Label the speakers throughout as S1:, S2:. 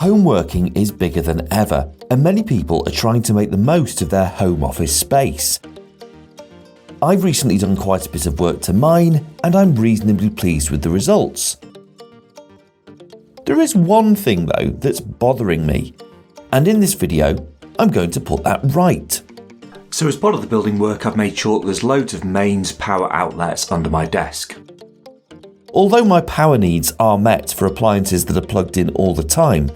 S1: Home working is bigger than ever, and many people are trying to make the most of their home office space. I've recently done quite a bit of work to mine, and I'm reasonably pleased with the results. There is one thing though that's bothering me, and in this video I'm going to put that right.
S2: So as part of the building work, I've made sure there's loads of mains power outlets under my desk.
S1: Although my power needs are met for appliances that are plugged in all the time,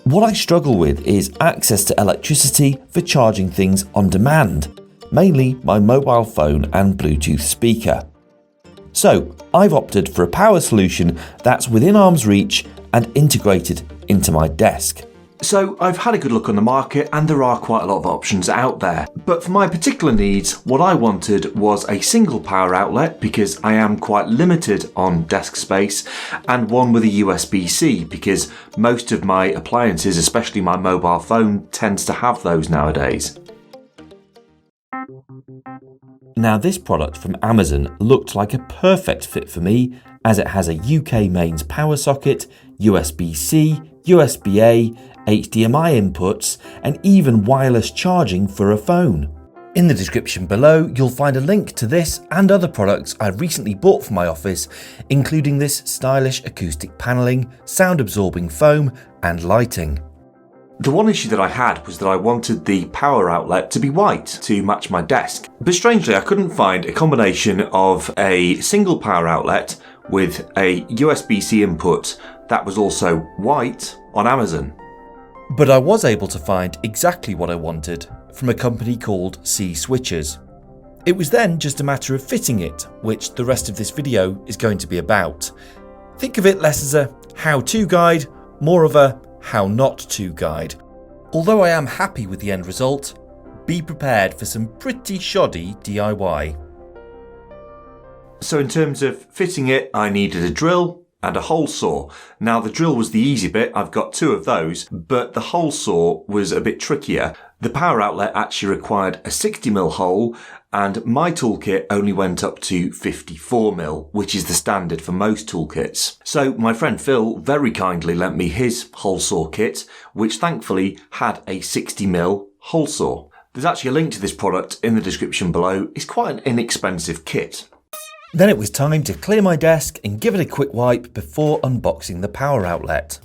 S1: what I struggle with is access to electricity for charging things on demand, mainly my mobile phone and Bluetooth speaker. So I've opted for a power solution that's within arm's reach and integrated into my desk.
S2: So I've had a good look on the market and there are quite a lot of options out there. But for my particular needs, what I wanted was a single power outlet because I am quite limited on desk space, and one with a USB-C because most of my appliances, especially my mobile phone, tends to have those nowadays.
S1: Now this product from Amazon looked like a perfect fit for me as it has a UK mains power socket, USB-C, USB-A, HDMI inputs, and even wireless charging for a phone. In the description below, you'll find a link to this and other products I recently bought for my office, including this stylish acoustic panelling, sound absorbing foam, and lighting.
S2: The one issue that I had was that I wanted the power outlet to be white to match my desk. But strangely, I couldn't find a combination of a single power outlet with a USB-C input that was also white on Amazon.
S1: But I was able to find exactly what I wanted from a company called C Switchers. It was then just a matter of fitting it, which the rest of this video is going to be about. Think of it less as a how-to guide, more of a how not to guide. Although I am happy with the end result, be prepared for some pretty shoddy DIY.
S2: So in terms of fitting it, I needed a drill and a hole saw. Now the drill was the easy bit, I've got two of those, but the hole saw was a bit trickier. The power outlet actually required a 60mm hole, and my toolkit only went up to 54mm, which is the standard for most toolkits. So my friend Phil very kindly lent me his hole saw kit, which thankfully had a 60mm hole saw. There's actually a link to this product in the description below. It's quite an inexpensive kit.
S1: Then it was time to clear my desk and give it a quick wipe before unboxing the power outlet.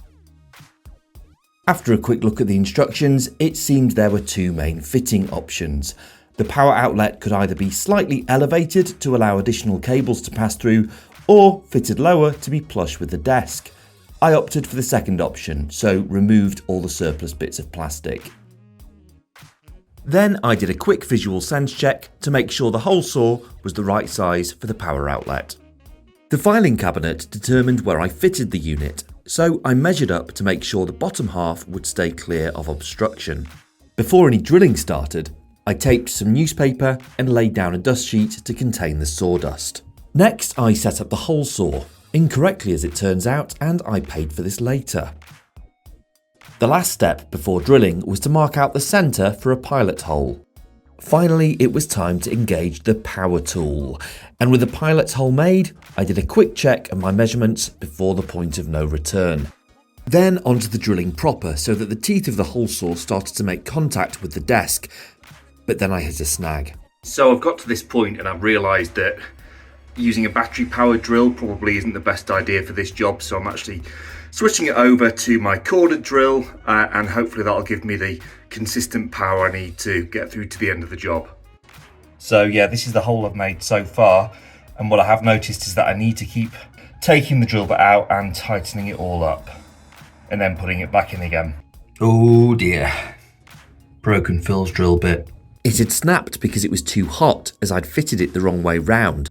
S1: After a quick look at the instructions, it seemed there were two main fitting options. The power outlet could either be slightly elevated to allow additional cables to pass through, or fitted lower to be plush with the desk. I opted for the second option, so removed all the surplus bits of plastic. Then I did a quick visual sense check to make sure the hole saw was the right size for the power outlet. The filing cabinet determined where I fitted the unit, so I measured up to make sure the bottom half would stay clear of obstruction. Before any drilling started, I taped some newspaper and laid down a dust sheet to contain the sawdust. Next, I set up the hole saw, incorrectly as it turns out, and I paid for this later. The last step before drilling was to mark out the centre for a pilot hole. Finally, it was time to engage the power tool, and with the pilot's hole made, I did a quick check of my measurements before the point of no return. Then onto the drilling proper so that the teeth of the hole saw started to make contact with the desk, but then I hit a snag.
S3: So I've got to this point and I've realised that using a battery powered drill probably isn't the best idea for this job, so I'm actually switching it over to my corded drill and hopefully that'll give me the consistent power I need to get through to the end of the job. So yeah, this is the hole I've made so far, and what I have noticed is that I need to keep taking the drill bit out and tightening it all up and then putting it back in again.
S1: Oh dear. Broken Phil's drill bit. It had snapped because it was too hot as I'd fitted it the wrong way round.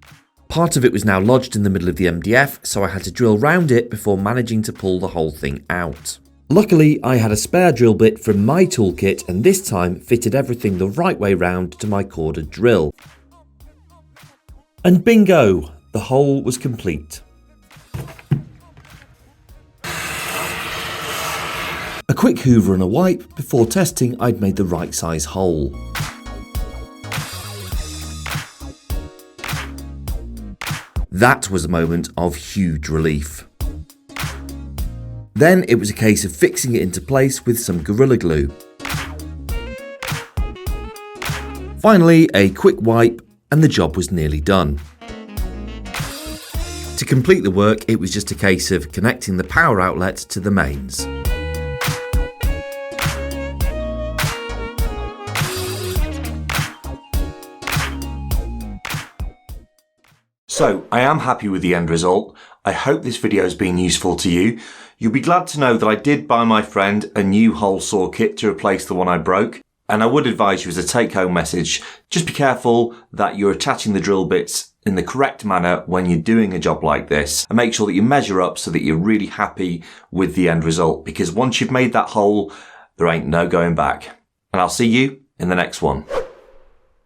S1: Part of it was now lodged in the middle of the MDF, so I had to drill round it before managing to pull the whole thing out. Luckily, I had a spare drill bit from my toolkit and this time fitted everything the right way round to my corded drill. And bingo! The hole was complete. A quick hoover and a wipe before testing I'd made the right size hole. That was a moment of huge relief. Then it was a case of fixing it into place with some Gorilla Glue. Finally, a quick wipe and the job was nearly done. To complete the work, it was just a case of connecting the power outlet to the mains.
S2: So, I am happy with the end result. I hope this video has been useful to you. You'll be glad to know that I did buy my friend a new Holesaw kit to replace the one I broke. And I would advise you as a take-home message, just be careful that you're attaching the drill bits in the correct manner when you're doing a job like this. And make sure that you measure up so that you're really happy with the end result. Because once you've made that hole, there ain't no going back. And I'll see you in the next one.